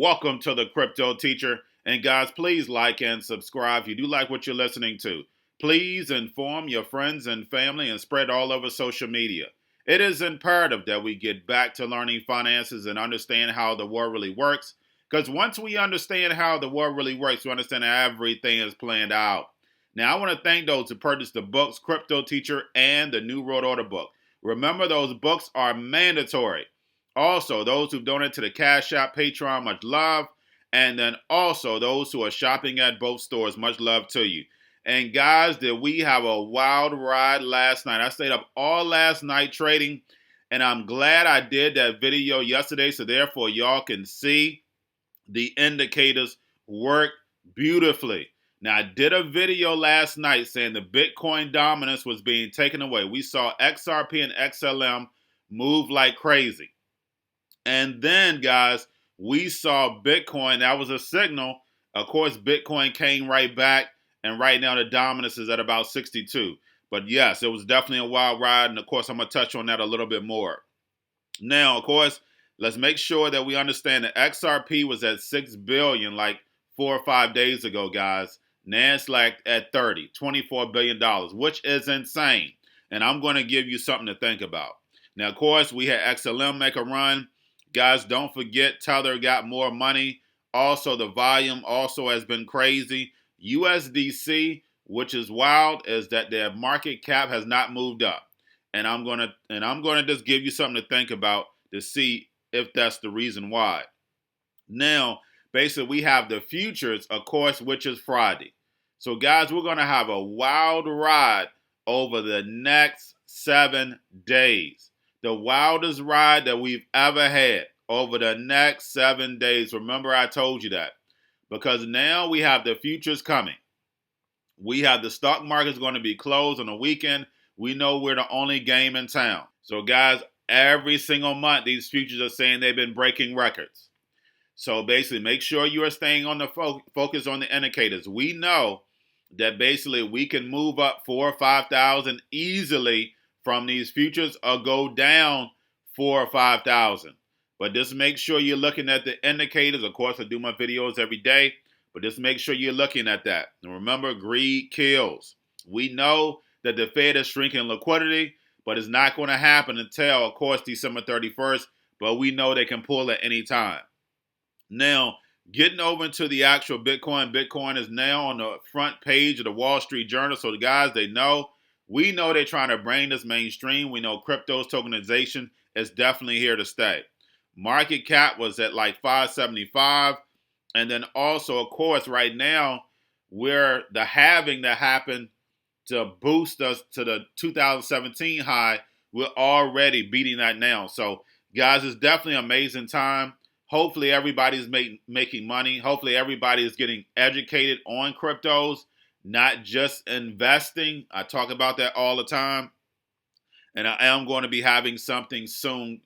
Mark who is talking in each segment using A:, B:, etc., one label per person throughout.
A: Welcome to the Crypto Teacher. And guys, please like and subscribe if you do like what you're listening to. Please inform your friends and family and spread all over social media. It is imperative that we get back to learning finances and understand how the world really works. Because once we understand how the world really works, we understand how everything is planned out. Now, I want to thank those who purchased the books, Cryptoteacher and the New World Order book. Remember, those books are mandatory. Also, those who've donated to the Cash App, Patreon, much love. And then also those who are shopping at both stores, much love to you. And guys, did we have a wild ride last night? I stayed up all last night trading, and I'm glad I did that video yesterday, so therefore y'all can see the indicators work beautifully. Now, I did a video last night saying the Bitcoin dominance was being taken away. We saw XRP and XLM move like crazy. And then, guys, we saw Bitcoin. That was a signal. Of course, Bitcoin came right back, and right now the dominance is at about 62. But yes, it was definitely a wild ride, and of course, I'm going to touch on that a little bit more. Now, of course, let's make sure that we understand that XRP was at 6 billion like 4 or 5 days ago, guys. Now it's like at $24 billion, which is insane. And I'm going to give you something to think about. Now, of course, we had XLM make a run. Guys, don't forget, Tether got more money. Also, the volume also has been crazy. USDC, which is wild, is that their market cap has not moved up. And I'm gonna just give you something to think about to see if that's the reason why. Now, basically, we have the futures, of course, which is Friday. So, guys, we're gonna have a wild ride over the next 7 days. The wildest ride that we've ever had over the next 7 days. Remember, I told you that. Because now we have the futures coming. We have the stock market's going to be closed on the weekend. We know we're the only game in town. So, guys, every single month, these futures are saying they've been breaking records. So, basically, make sure you are staying on the focus on the indicators. We know that basically we can move up 4,000 or 5,000 easily from these futures, or go down 4,000 or 5,000. But just make sure you're looking at the indicators. Of course, I do my videos every day, but just make sure you're looking at that. And remember, greed kills. We know that the Fed is shrinking liquidity, but it's not going to happen until, of course, December 31st. But we know they can pull at any time. Now, getting over into the actual Bitcoin. Bitcoin is now on the front page of the Wall Street Journal. So the guys, they know. We know they're trying to bring this mainstream. We know crypto's tokenization is definitely here to stay. Market cap was at like 575. And then also, of course, right now, we're the halving that happened to boost us to the 2017 high. We're already beating that now. So, guys, it's definitely an amazing time. Hopefully, everybody's making money. Hopefully, everybody is getting educated on cryptos, not just investing. I talk about that all the time. And I am going to be having something soon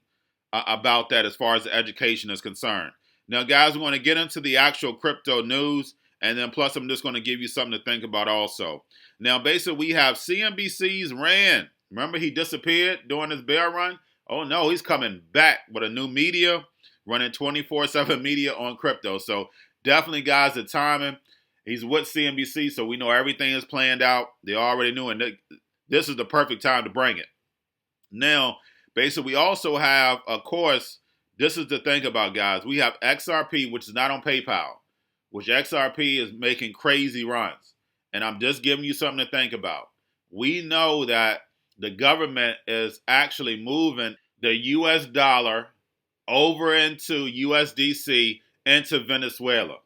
A: about that as far as the education is concerned. Now, guys, we're going to get into the actual crypto news. And then plus, I'm just going to give you something to think about also. Now, basically, we have CNBC's Rand. Remember, he disappeared during his bear run? Oh, no, he's coming back with a new media, running 24/7 media on crypto. So definitely, guys, the timing. He's with CNBC, so we know everything is planned out. They already knew, and this is the perfect time to bring it. Now, basically, we also have, of course, this is the thing about, guys. We have XRP, which is not on PayPal, which XRP is making crazy runs. And I'm just giving you something to think about. We know that the government is actually moving the US dollar over into USDC into Venezuela.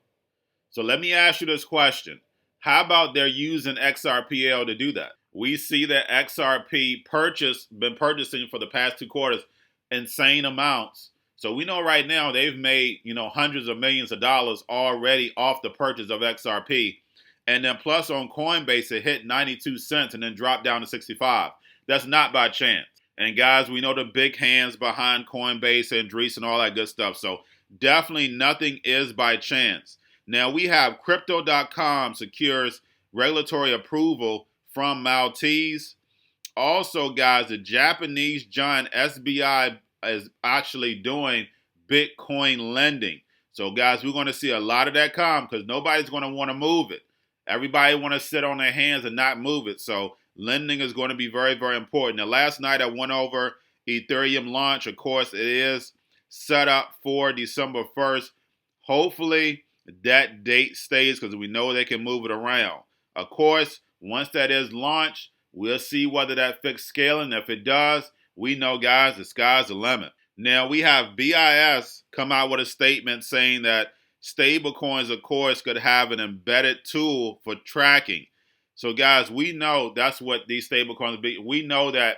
A: So let me ask you this question. How about they're using Xrpl to do that? We see that XRP been purchasing for the past 2 quarters insane amounts. So we know right now they've made, hundreds of millions of dollars already off the purchase of XRP. And then plus on Coinbase, it hit 92 cents and then dropped down to 65. That's not by chance. And guys, we know the big hands behind Coinbase and Dries and all that good stuff. So definitely nothing is by chance. Now we have Crypto.com secures regulatory approval from Maltese. Also, guys, the Japanese giant SBI is actually doing Bitcoin lending. So, guys, we're going to see a lot of that come because nobody's going to want to move it. Everybody want to sit on their hands and not move it. So, lending is going to be very, very important. Now, last night I went over Ethereum launch. Of course, it is set up for December 1st. Hopefully, that date stays because we know they can move it around. Of course, once that is launched, we'll see whether that fixed scaling. If it does, we know, guys, the sky's the limit. Now, we have BIS come out with a statement saying that stablecoins, of course, could have an embedded tool for tracking. So, guys, we know that's what these stablecoins be. We know that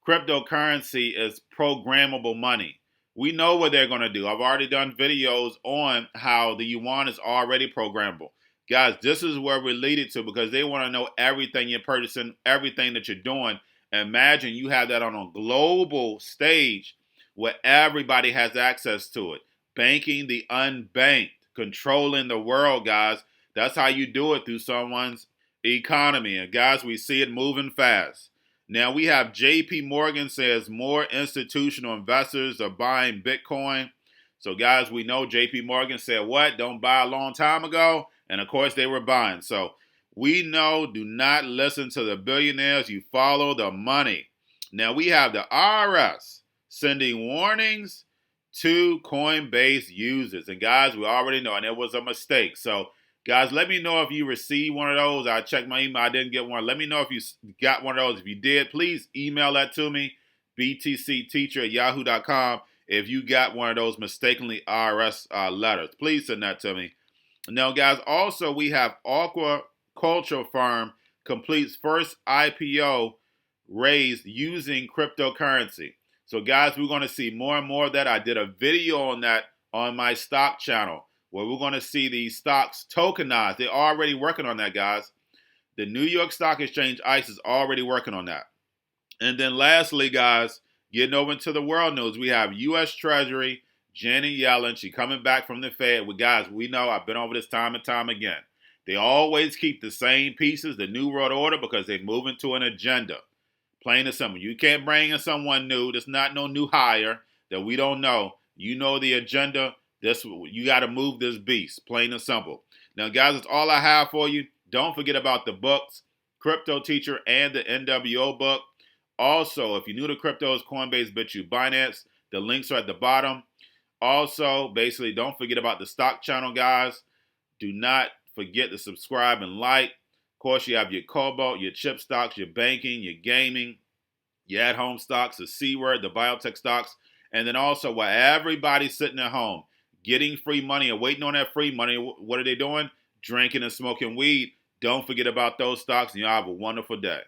A: cryptocurrency is programmable money. We know what they're going to do. I've already done videos on how the yuan is already programmable. Guys, this is where we're leading to because they want to know everything you're purchasing, everything that you're doing. Imagine you have that on a global stage where everybody has access to it. Banking the unbanked, controlling the world, guys. That's how you do it, through someone's economy. And guys, we see it moving fast. Now we have JP Morgan says more institutional investors are buying Bitcoin. So guys, we know JP Morgan said what? Don't buy a long time ago. And of course they were buying. So we know, do not listen to the billionaires. You follow the money. Now we have the IRS sending warnings to Coinbase users. And guys, we already know, and it was a mistake. So guys, let me know if you received one of those. I checked my email. I didn't get one. Let me know if you got one of those. If you did, please email that to me, btcteacher@yahoo.com. If you got one of those mistakenly IRS letters, please send that to me. Now, guys, also we have aquaculture firm completes first IPO raised using cryptocurrency. So, guys, we're going to see more and more of that. I did a video on that on my stock channel, where we're going to see these stocks tokenized. They're already working on that, guys. The New York Stock Exchange, ICE, is already working on that. And then lastly, guys, getting over into the world news, we have U.S. Treasury, Janet Yellen. She coming back from the Fed. Well, guys, we know, I've been over this time and time again. They always keep the same pieces, the New World Order, because they're moving to an agenda. Plain and simple. You can't bring in someone new. There's not no new hire that we don't know. You know the agenda. You got to move this beast, plain and simple. Now, guys, that's all I have for you. Don't forget about the books, Cryptoteacher and the NWO book. Also, if you're new to cryptos, Coinbase, Bitrue, Binance, the links are at the bottom. Also, basically, don't forget about the stock channel, guys. Do not forget to subscribe and like. Of course, you have your Cobalt, your chip stocks, your banking, your gaming, your at-home stocks, the C-word, the biotech stocks, and then also while everybody's sitting at home, getting free money and waiting on that free money, what are they doing? Drinking and smoking weed. Don't forget about those stocks, and y'all have a wonderful day.